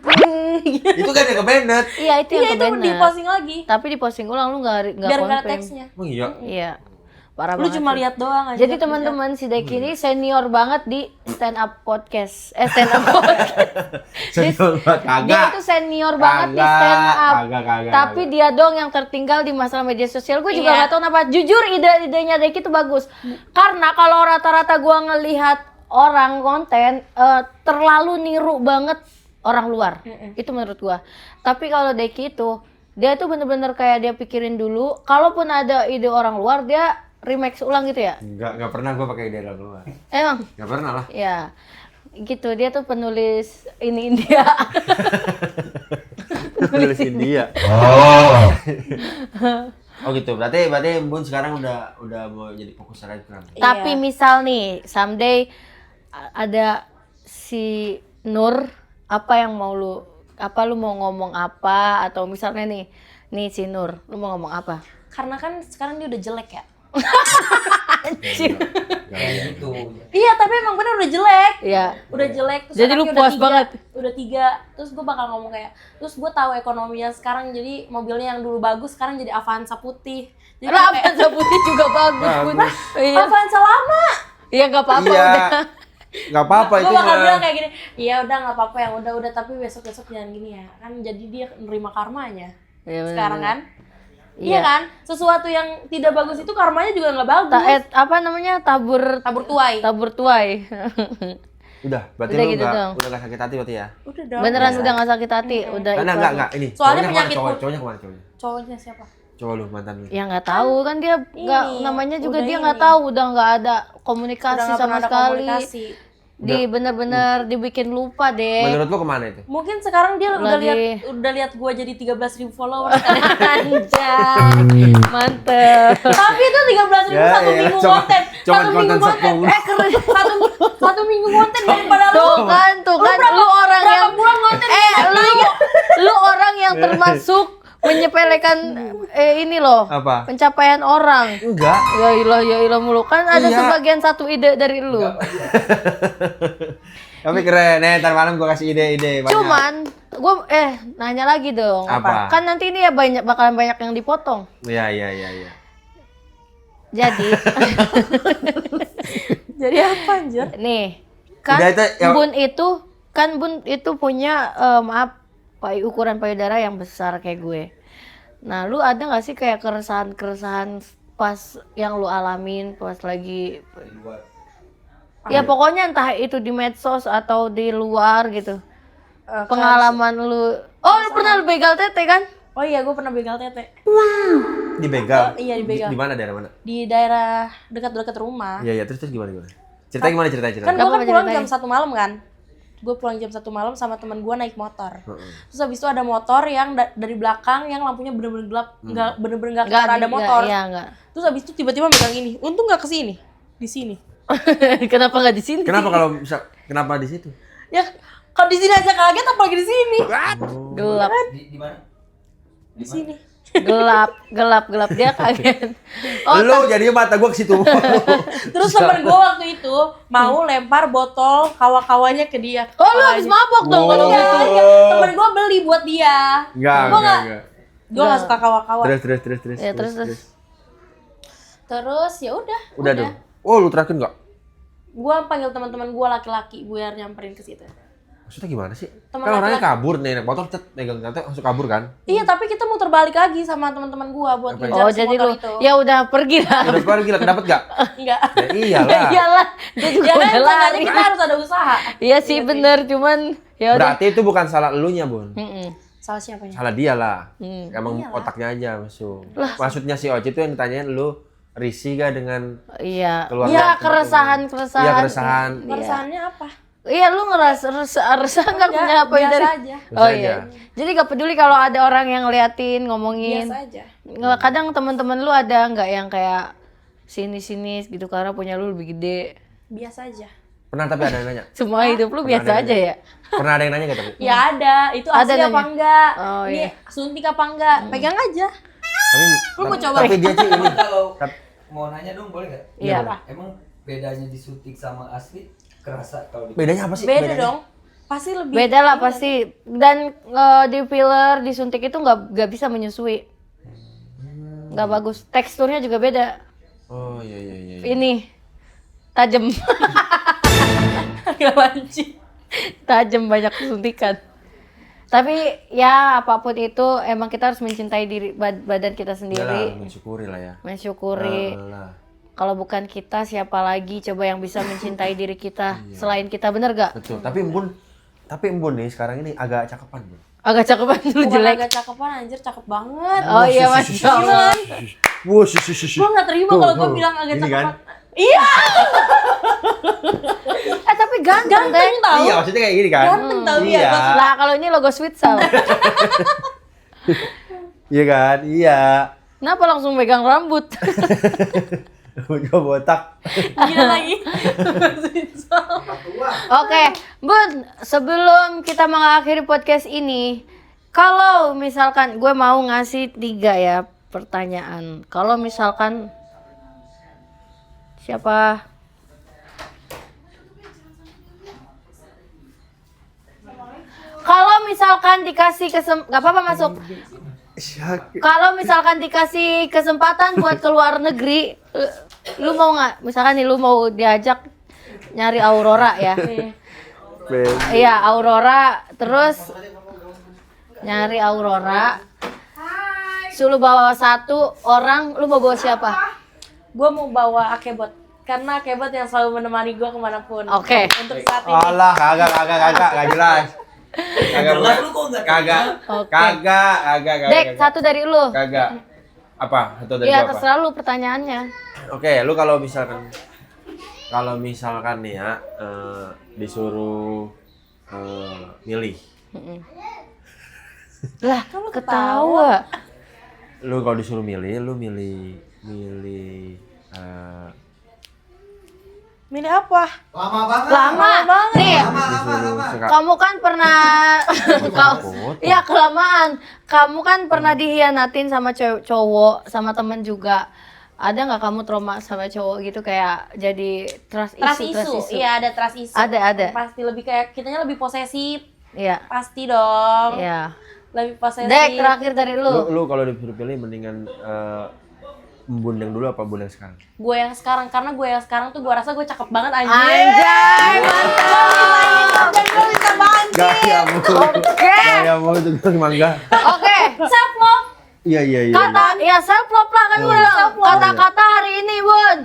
Itu kan yang ke Bennett. Iya itu Iya yang itu kebenar. di posting lagi. Tapi di posting ulang lu nggak Biar enggak ada konfirm. teksnya. Emang iya? Iya. Parah Lu banget cuma sih. lihat doang aja. Jadi teman-teman si Deki ini senior banget di stand up podcast. Stand up podcast. Senior banget, kagak. Dia itu senior banget di stand up. Kagak. Tapi dia dong yang tertinggal di masalah media sosial. Gue juga Iya. nggak tahu kenapa. Jujur ide-idenya Deki itu bagus. Karena kalau rata-rata gue ngelihat orang konten terlalu niru banget orang luar. Itu menurut gue. Tapi kalau Deki itu dia tuh bener-bener kayak dia pikirin dulu. Kalaupun ada ide orang luar dia remix ulang gitu ya. Enggak pernah gue pakai ide orang luar. Emang? Enggak pernah lah. Ya, gitu. Dia tuh penulis ini India. Tulis India. Oh gitu. Berarti Bun sekarang udah mau jadi fokus selebgram. Tapi misal nih, someday ada si Nur, apa yang mau lu mau ngomong apa, atau misalnya nih si Nur, lu mau ngomong apa? Karena kan sekarang dia udah jelek ya. Kayak gitu. Iya, tapi emang bener udah jelek. Iya. Udah jelek. Terus Jadi lu anaknya puas banget? Udah 3. Terus gue bakal ngomong kayak, terus gue tahu ekonominya sekarang, jadi mobilnya yang dulu bagus sekarang jadi Avanza putih. Jadi Lah, kayak, Avanza putih juga bagus, Bun. Iya. Avanza lama. Iya, nggak apa-apa Iya. udah. Enggak apa-apa itu Gue bakal mah. bilang kayak gini, iya udah nggak apa-apa yang udah, tapi besok jangan gini ya. Kan jadi dia nerima karmanya. Iya, bener. Sekarang kan? Iya. Iya kan? Sesuatu yang tidak bagus itu karmanya juga nggak bagus. Apa namanya? Tabur tuai. Udah, berarti Udah lu gitu dong. udah enggak sakit hati berarti ya? Udah dong. Beneran udah nggak sakit hati, udah ikhlas. Enggak, ini. Soalnya Cowoknya kemana? penyakit Cowoknya kemana cowoknya? Cowoknya siapa? Cowok lu, mantan lu. Ya nggak tahu kan dia nggak, Ini, namanya juga udah dia nggak ini. tahu, udah nggak ada komunikasi Udah nggak sama pernah ada sekali. komunikasi. Bener-bener dibikin lupa deh. Menurut lu kemana itu? Mungkin sekarang dia Lagi- udah lihat gua jadi 13.000 followers. Anjay, mantep. Tapi itu 13.000 Ya, satu ya, minggu cuma- konten. cuma Satu konten minggu konten. 10. Satu minggu konten daripada lu. Tuh kan, lu orang berapa yang bulan konten? lu orang yang termasuk menyepelekan ini loh. Apa? Pencapaian orang. Enggak. Ya ilah mulu kan ada Iya. sebagian satu ide dari lu. Tapi keren, ntar malam gua kasih ide-ide banyak. Cuman gue nanya lagi dong. Apa? Kan nanti ini ya bakalan banyak yang dipotong. Iya. Jadi Jadi apa anjir? nih kan Udah, itu ya- Bun itu punya ukuran payudara yang besar kayak gue. Nah, lu ada nggak sih kayak keresahan pas yang lu alamin pas lagi ya pokoknya entah itu di medsos atau di luar gitu. Pengalaman lu. Oh, lu pernah lu begal tete kan? Oh iya, gue pernah begal tete Dibegal. Oh, iya, dibegal. Di mana, daerah mana? di daerah dekat-dekat rumah. Iya, terus gimana? Cerita gimana cerita? Kan gue Apa kan pulang ceritain? jam 1 malam kan. Gue pulang jam 1 malam sama teman gue naik motor. Terus habis itu ada motor yang dari belakang yang lampunya bener-bener gelap, nggak bener-bener nggak keluar ada motor. Iya, enggak. Terus habis itu tiba-tiba megang ini. Untung nggak kesini, di sini. Kenapa nggak di sini? Kenapa di situ? Ya kalau di sini aja kaget, apalagi di sini. Gelap. Di mana? Di sini. gelap dia kaget. Lu jadinya mata gua ke situ. Terus temen gue waktu itu mau lempar botol kawa-kawanya ke dia. Oh, lu habis mabok dong kalau Iya, gitu. iya. Temen gue beli buat dia. Enggak. Gue nggak suka kawa-kawa. Terus. Ya terus. Terus ya udah. Udah dong. Oh, lu terakhir enggak? Gue panggil teman-teman gue laki-laki biar nyamperin ke situ. Maksudnya gimana sih? Temen Kan orangnya laki-laki. kabur nih, naik motor megang tante langsung kabur kan? Iya, tapi kita muter balik lagi sama teman-teman gue buat Apa? ngejar Oh, si jadi motor lu itu. ya udah pergi lah. Udah pergi lah, dapet gak? Enggak. Ya iyalah. Iyalah, dia juga Ya kan udah makanya lari. kita harus ada usaha. Iya sih bener, cuman ya udah. Berarti itu bukan salah elunya, Bun. Mm-mm. Salah siapanya? Salah dia lah. Hmm. Emang otaknya aja masuk. Maksudnya si Oci itu yang ditanyain lu risih gak dengan Iya. Keluarga Iya, temen-temen. keresahan. Iya, keresahan. Keresahannya apa? Iya, lu ngerasa resah nggak punya apa biasa dari? aja. Oh Biasa iya. aja. Jadi gak peduli kalau ada orang yang ngeliatin, ngomongin. Biasa aja. Kadang teman-teman lu ada nggak yang kayak sini gitu karena punya lu lebih gede. Biasa aja. Pernah tapi ada yang nanya. Semua hidup lu biasa ada aja ya. Pernah ada yang nanya gak tapi? Ya ada, itu Ada asli apa nanya? enggak? Oh, Ini iya. suntik apa enggak? Pegang aja. Tapi Lu mau coba? Tapi dia sih ini. Kalau Tap- mau nanya dong boleh nggak? Iya. Emang bedanya disuntik sama asli kerasa kalau di Bedanya apa sih? Beda Bedanya? dong. Pasti lebih. Beda lah pasti. Dan di filler, disuntik itu nggak bisa menyusui. Nggak bagus. Teksturnya juga beda. Oh iya. Ini tajam. Agak lancip. Tajam, banyak suntikan. Tapi ya apapun itu emang kita harus mencintai diri badan kita sendiri. Iyalah, mensyukuri lah ya. Mensyukuri. Lah. Kalau bukan kita siapa lagi coba yang bisa mencintai diri kita selain kita, bener gak? Betul. Tapi Embun nih sekarang ini agak cakepan, Bun. Agak cakepan dulu Bukan jelek. agak cakepan, anjir cakep banget. Oh iya Masya Allah. Wuh, Gue gak terima kalau gue bilang agak Ini cakepan. kan? Iya, Tapi ganteng deh. tahu. Iya, maksudnya kayak gini kan? Ganteng tahu Iya. ya. Lah kalau ini logo Sweet Sour. Iya kan? Iya. Kenapa langsung megang rambut? Gue botak. Gila lagi. Oke, Bun, sebelum kita mengakhiri podcast ini, kalau misalkan gue mau ngasih 3 ya pertanyaan. Kalau misalkan siapa? Kalau misalkan dikasih nggak apa-apa masuk. Kalau misalkan dikasih kesempatan buat keluar negeri, lu mau nggak? Misalkan nih lu mau diajak nyari Aurora ya. Iya, Aurora, terus nyari Aurora. Suruh bawa 1 orang, lu mau bawa siapa? Gue mau bawa Akebot. Karena Akebot yang selalu menemani gue kemanapun. Oke. Untuk saat ini. Alah, kagak jelas. Kagak. Dek, 1 dari lu. Kagak. Apa? Atau dari Iya, gua apa? terserah lu pertanyaannya. Oke, lu kalau misalkan nih ya disuruh milih. Lah, ketawa. Lu kalau disuruh milih, lu milih Milih apa? Lama. Nih, disuruh kamu kan pernah Iya, kelamaan. Kamu kan pernah dihianatin sama cowok, sama temen juga. Ada nggak kamu trauma sama cowok gitu kayak jadi trust issue? Iya, ada trust issue. Ada. Pasti lebih kayak kitanya lebih posesif. Iya. Pasti dong. Iya. Lebih posesif. Dek, terakhir dari lu. Lu kalau disuruh pilih mendingan Embun yang dulu apa Embun yang sekarang? Gue yang sekarang, karena gue yang sekarang tuh gue rasa gue cakep banget anjir. Anjay, mantap. Dan gue bisa banget. Gayamu. Oke. Gayamu itu mangga. Oke. Self love. Iya. Kata ya self love lah kan gue bilang. Kata-kata hari ini, Bun.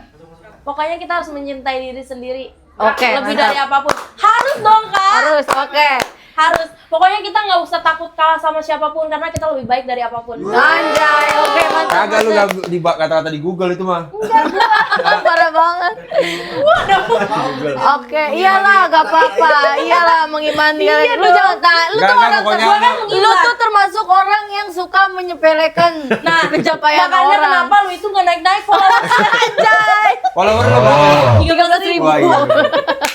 Pokoknya kita harus mencintai diri sendiri. Oke, Lebih mantap. dari apapun. Harus dong, Kak. Harus, oke. Harus. Pokoknya kita nggak usah takut kalah sama siapapun karena kita lebih baik dari apapun. Anjay, oke mantap. Kagak lu di kata-kata di Google itu mah. Parah banget. Google. Oke, iyalah, gak apa-apa. Iyalah, mengimani. Lu jangan, lu tuh Enggak, orang pokoknya lu tuh termasuk orang yang suka menyepelekan pencapaian Makanya orang. kenapa lu itu nggak naik-naik followersnya? Anjay. Follower lu berapa? 13.000. Wah, iya.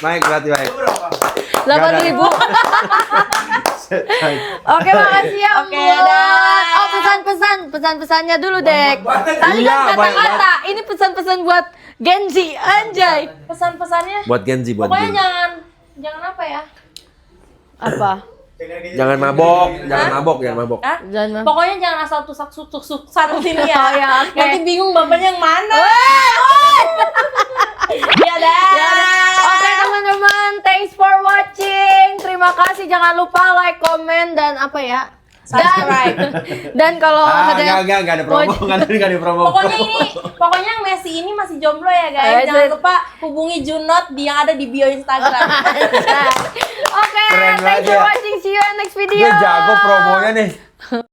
Naik berarti baik. 8.000. Oke, makasih ya, Oke, Mbak. dah. Oh, pesan-pesannya dulu, Dek. Tadi kan Iya, kata-kata, ini pesan-pesan buat Gen Z, anjay. Pesan-pesannya Buat Gen Z, buat pokoknya Gen Z. jangan apa ya? Apa? Jangan mabok, jangan mabok. Hah? Jangan. Pokoknya jangan asal tusuk-tusuk sana sini ya. Oh, ya, oke. Nanti bingung bapaknya yang mana. Ya dah. Oke teman-teman, thanks for watching. Terima kasih. Jangan lupa like, comment, dan apa ya? Subscribe. Dan kalau ada Enggak ada promo, enggak ada promo. Pokoknya yang Messi ini masih jomblo ya guys. Jangan lupa hubungi Junot yang ada di bio Instagram. Oke, Keren thanks banget for ya. watching. See you in next video. Dia jago promonya nih.